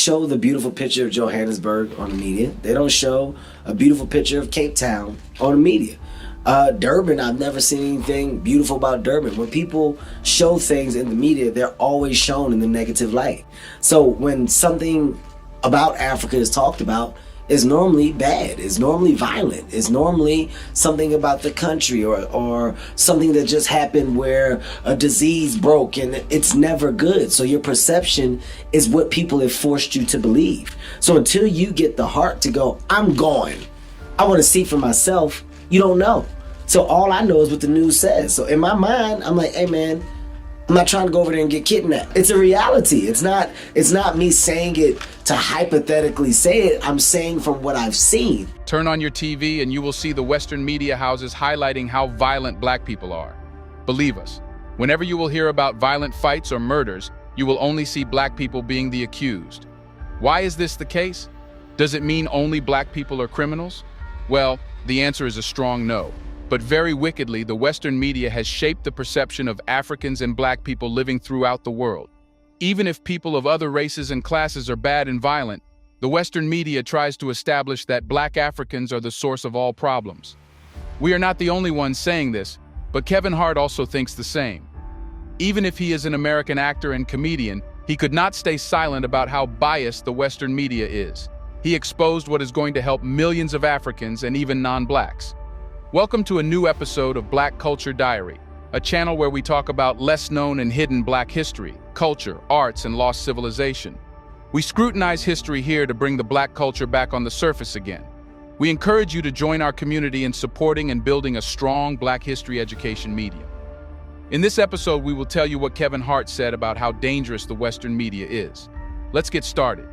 show the beautiful picture of Johannesburg on the media. They don't show a beautiful picture of Cape Town on the media. Durban, I've never seen anything beautiful about Durban. When people show things in the media, they're always shown in the negative light. So when something about Africa is talked about, it's normally bad, it's normally violent, it's normally something about the country or something that just happened where a disease broke, and it's never good. So your perception is what people have forced you to believe. So until you get the heart to go, I'm going, I want to see for myself, you don't know. So all I know is what the news says. So in my mind, I'm like, hey man, I'm not trying to go over there and get kidnapped. It's a reality. It's not me saying it to hypothetically say it. I'm saying from what I've seen. Turn on your TV and you will see the Western media houses highlighting how violent black people are. Believe us, whenever you will hear about violent fights or murders, you will only see black people being the accused. Why is this the case? Does it mean only black people are criminals? Well, the answer is a strong no. But very wickedly, the Western media has shaped the perception of Africans and black people living throughout the world. Even if people of other races and classes are bad and violent, the Western media tries to establish that black Africans are the source of all problems. We are not the only ones saying this, but Kevin Hart also thinks the same. Even if he is an American actor and comedian, he could not stay silent about how biased the Western media is. He exposed what is going to help millions of Africans and even non-blacks. Welcome to a new episode of Black Culture Diary, a channel where we talk about less-known and hidden black history, culture, arts, and lost civilization. We scrutinize history here to bring the black culture back on the surface again. We encourage you to join our community in supporting and building a strong black history education medium. In this episode, we will tell you what Kevin Hart said about how dangerous the Western media is. Let's get started.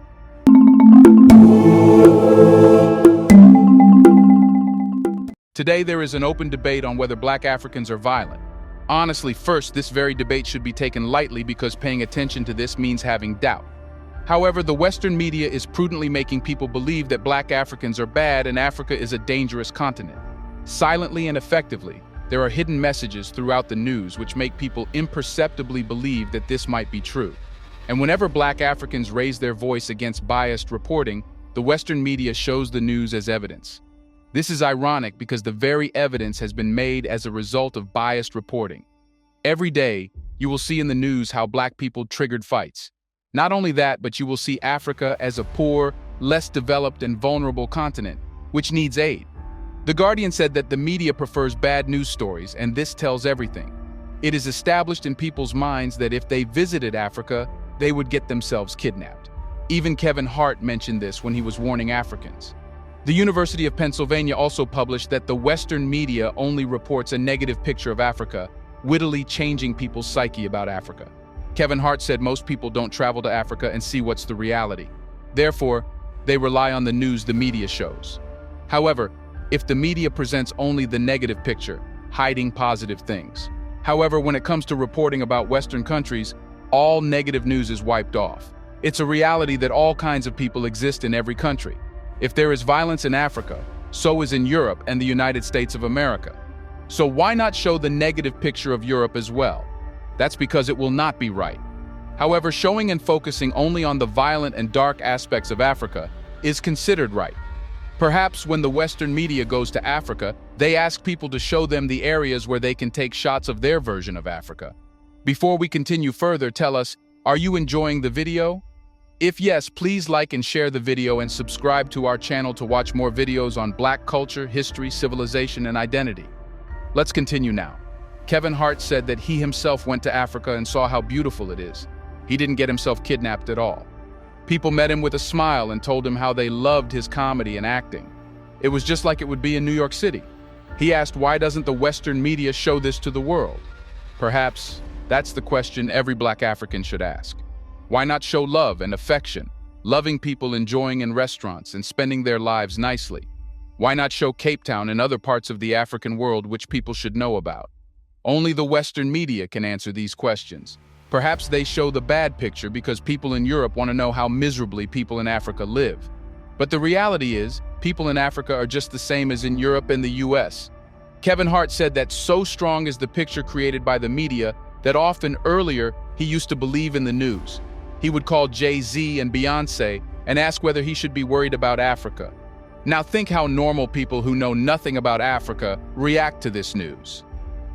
Today, there is an open debate on whether black Africans are violent. Honestly, first, this very debate should be taken lightly because paying attention to this means having doubt. However, the Western media is prudently making people believe that black Africans are bad and Africa is a dangerous continent. Silently and effectively, there are hidden messages throughout the news which make people imperceptibly believe that this might be true. And whenever black Africans raise their voice against biased reporting, the Western media shows the news as evidence. This is ironic because the very evidence has been made as a result of biased reporting. Every day, you will see in the news how black people triggered fights. Not only that, but you will see Africa as a poor, less developed and vulnerable continent, which needs aid. The Guardian said that the media prefers bad news stories, and this tells everything. It is established in people's minds that if they visited Africa, they would get themselves kidnapped. Even Kevin Hart mentioned this when he was warning Africans. The University of Pennsylvania also published that the Western media only reports a negative picture of Africa, wittily changing people's psyche about Africa. Kevin Hart said most people don't travel to Africa and see what's the reality. Therefore, they rely on the news the media shows. However, if the media presents only the negative picture, hiding positive things. However, when it comes to reporting about Western countries, all negative news is wiped off. It's a reality that all kinds of people exist in every country. If there is violence in Africa, so is in Europe and the United States of America. So why not show the negative picture of Europe as well? That's because it will not be right. However, showing and focusing only on the violent and dark aspects of Africa is considered right. Perhaps when the Western media goes to Africa, they ask people to show them the areas where they can take shots of their version of Africa. Before we continue further, tell us, are you enjoying the video? If yes, please like and share the video and subscribe to our channel to watch more videos on black culture, history, civilization, and identity. Let's continue now. Kevin Hart said that he himself went to Africa and saw how beautiful it is. He didn't get himself kidnapped at all. People met him with a smile and told him how they loved his comedy and acting. It was just like it would be in New York City. He asked, why doesn't the Western media show this to the world? Perhaps that's the question every black African should ask. Why not show love and affection, loving people enjoying in restaurants and spending their lives nicely? Why not show Cape Town and other parts of the African world which people should know about? Only the Western media can answer these questions. Perhaps they show the bad picture because people in Europe want to know how miserably people in Africa live. But the reality is, people in Africa are just the same as in Europe and the US. Kevin Hart said that so strong is the picture created by the media that often earlier he used to believe in the news. he would call Jay-Z and Beyonce and ask whether he should be worried about Africa. Now think how normal people who know nothing about Africa react to this news.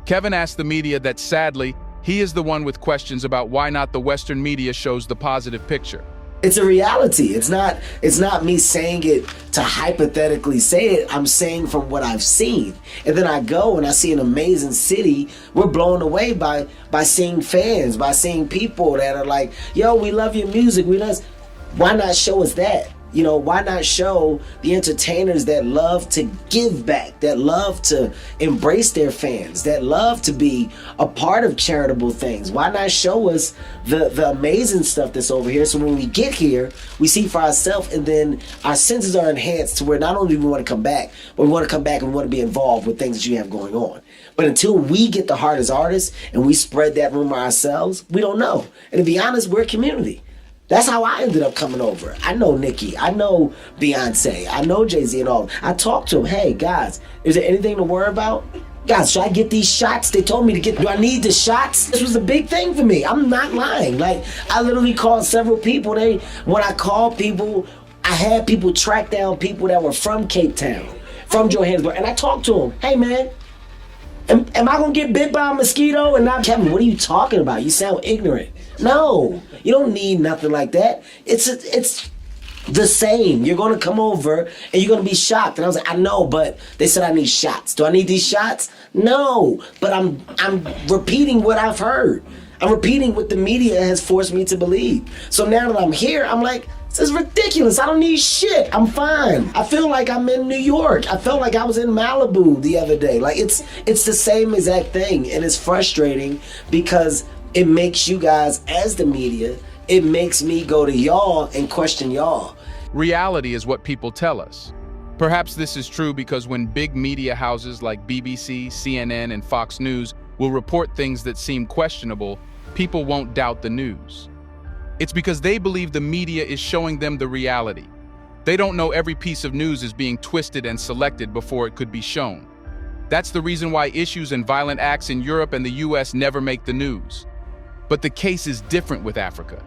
Kevin asked the media that sadly, he is the one with questions about why not the Western media shows the positive picture. It's a reality. It's not me saying it to hypothetically say it. I'm saying from what I've seen. And then I go and I see an amazing city. We're blown away by seeing fans, by seeing people that are like, yo, we love your music. Why not show us that? You know, why not show the entertainers that love to give back, that love to embrace their fans, that love to be a part of charitable things? Why not show us the amazing stuff that's over here, so when we get here, we see for ourselves, and then our senses are enhanced to where not only do we want to come back, but we want to come back and we want to be involved with things that you have going on. But until we get the heart as artists and we spread that rumor ourselves, we don't know. And to be honest, we're a community. That's how I ended up coming over. I know Nicki, I know Beyonce, I know Jay-Z and all. I talked to them, hey guys, is there anything to worry about? Guys, should I get these shots? They told me to get, do I need the shots? This was a big thing for me. I'm not lying. Like, I literally called several people. When I called people, I had people track down people that were from Cape Town, from Johannesburg, and I talked to them, hey man, am I gonna get bit by a mosquito? And now, Kevin, what are you talking about? You sound ignorant. No, you don't need nothing like that. It's the same. You're gonna come over and you're gonna be shocked. And I was like, I know, but they said I need shots. Do I need these shots? No, but I'm repeating what I've heard. I'm repeating what the media has forced me to believe. So now that I'm here, I'm like, this is ridiculous. I don't need shit. I'm fine. I feel like I'm in New York. I felt like I was in Malibu the other day. Like, it's the same exact thing. And it's frustrating because it makes you guys, as the media, it makes me go to y'all and question y'all. Reality is what people tell us. Perhaps this is true because when big media houses like BBC, CNN, and Fox News will report things that seem questionable, people won't doubt the news. It's because they believe the media is showing them the reality. They don't know every piece of news is being twisted and selected before it could be shown. That's the reason why issues and violent acts in Europe and the US never make the news. But the case is different with Africa.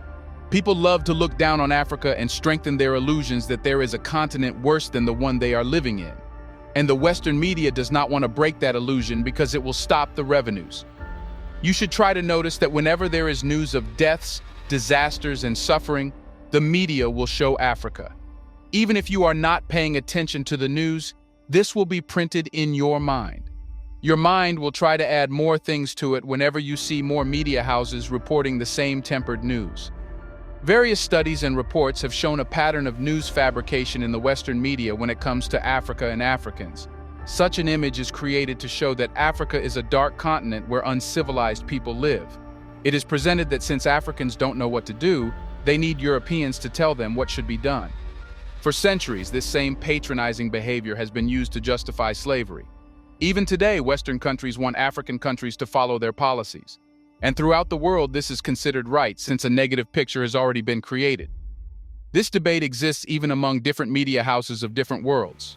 People love to look down on Africa and strengthen their illusions that there is a continent worse than the one they are living in. And the Western media does not want to break that illusion because it will stop the revenues. You should try to notice that whenever there is news of deaths, disasters, and suffering, the media will show Africa. Even if you are not paying attention to the news, this will be printed in your mind. Your mind will try to add more things to it whenever you see more media houses reporting the same tempered news. Various studies and reports have shown a pattern of news fabrication in the Western media when it comes to Africa and Africans. Such an image is created to show that Africa is a dark continent where uncivilized people live. It is presented that since Africans don't know what to do, they need Europeans to tell them what should be done. For centuries, this same patronizing behavior has been used to justify slavery. Even today, Western countries want African countries to follow their policies. And throughout the world, this is considered right since a negative picture has already been created. This debate exists even among different media houses of different worlds.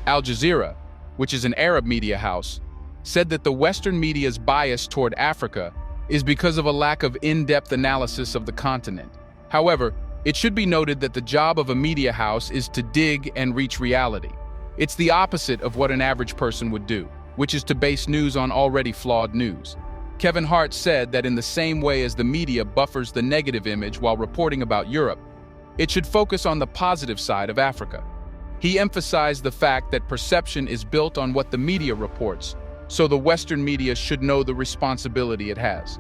Al Jazeera, which is an Arab media house, said that the Western media's bias toward Africa is because of a lack of in-depth analysis of the continent. However, it should be noted that the job of a media house is to dig and reach reality. It's the opposite of what an average person would do, which is to base news on already flawed news. Kevin Hart said that in the same way as the media buffers the negative image while reporting about Europe, it should focus on the positive side of Africa. He emphasized the fact that perception is built on what the media reports, so the Western media should know the responsibility it has.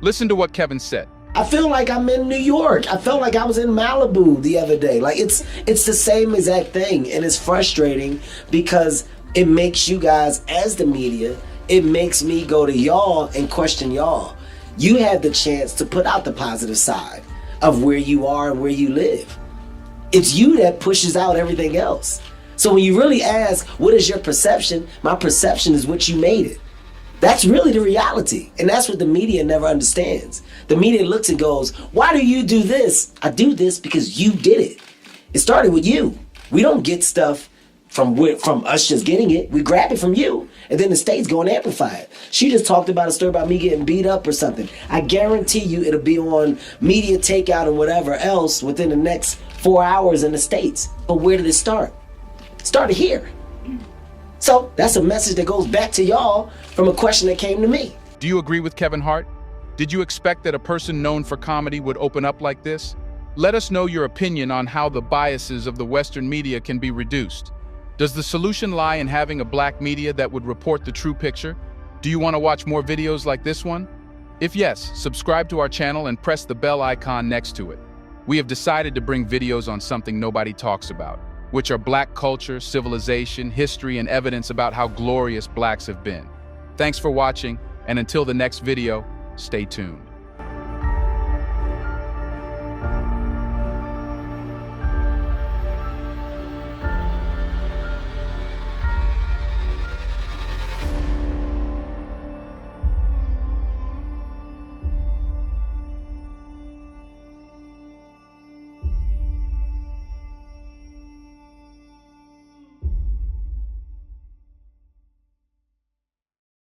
Listen to what Kevin said. I feel like I'm in New York. I felt like I was in Malibu the other day. Like, it's the same exact thing, and it's frustrating because it makes you guys, as the media, it makes me go to y'all and question y'all. You had the chance to put out the positive side of where you are and where you live. It's you that pushes out everything else. So when you really ask, what is your perception? My perception is what you made it. That's really the reality. And that's what the media never understands. The media looks and goes, why do you do this? I do this because you did it. It started with you. We don't get stuff from us just getting it. We grab it from you, and then the state's going to amplify it. She just talked about a story about me getting beat up or something. I guarantee you it'll be on media takeout and whatever else within the next 4 hours in the States. But where did it start? It started here. So that's a message that goes back to y'all from a question that came to me. Do you agree with Kevin Hart? Did you expect that a person known for comedy would open up like this? Let us know your opinion on how the biases of the Western media can be reduced. Does the solution lie in having a black media that would report the true picture? Do you want to watch more videos like this one? If yes, subscribe to our channel and press the bell icon next to it. We have decided to bring videos on something nobody talks about, which are black culture, civilization, history, and evidence about how glorious blacks have been. Thanks for watching, and until the next video, stay tuned.